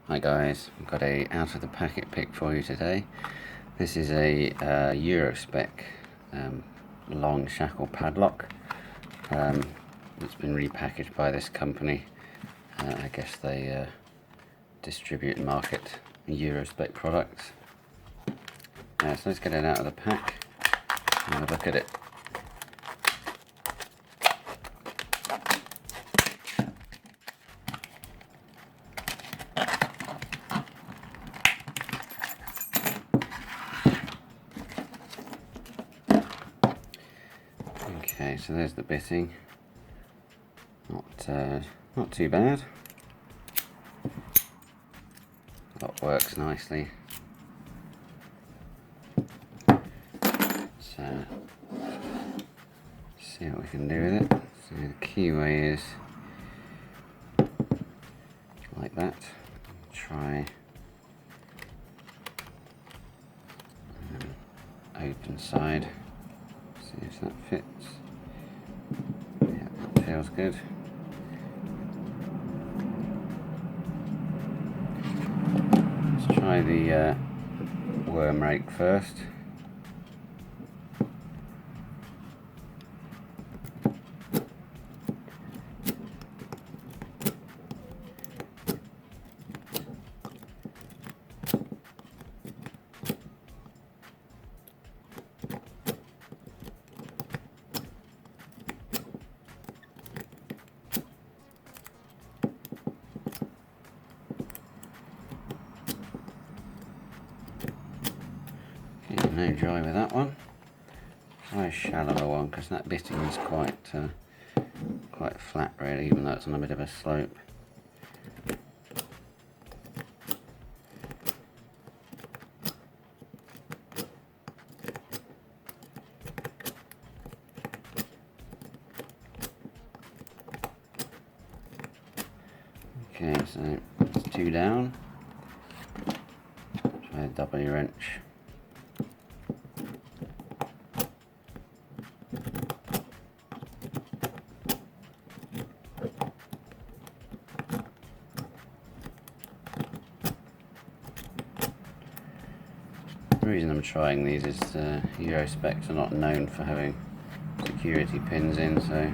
Hi guys, I've got a out of the packet pick for you today. This is a Eurospec long shackle padlock. It's been repackaged by this company. I guess they distribute and market Eurospec products. So let's get it out of the pack and have a look at it. Okay, so there's the bitting. Not too bad. That works nicely. So see what we can do with it. So the keyway is like that. Try open side. See if that fits. Yeah, that feels good. Let's try the worm rake first. No joy with that one. Try a shallower one because that bitting is quite flat really, even though it's on a bit of a slope. Okay, so it's 2 down. Try a W wrench. The reason I'm trying these is Eurospecs are not known for having security pins in, so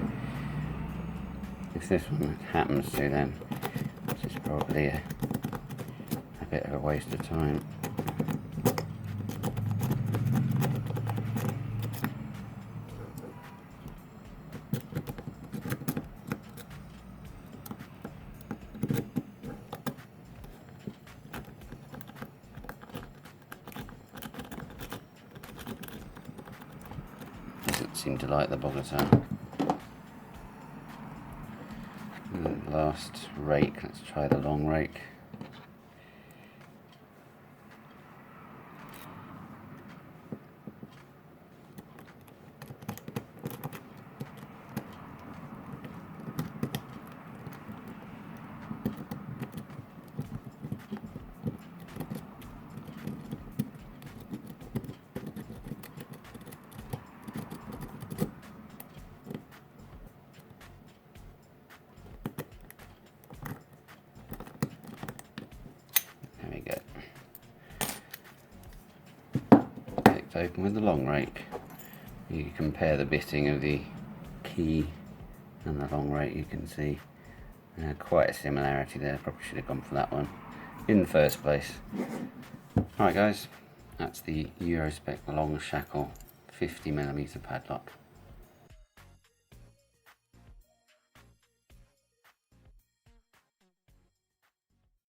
if this one happens to, then this is probably a bit of a waste of time. Doesn't seem to like the bogger. Last rake, let's try the long rake. Open with the long rake. You compare the bitting of the key and the long rake, you can see quite a similarity there. Probably should have gone for that one in the first place. Alright guys, that's the Eurospec long shackle 50mm padlock.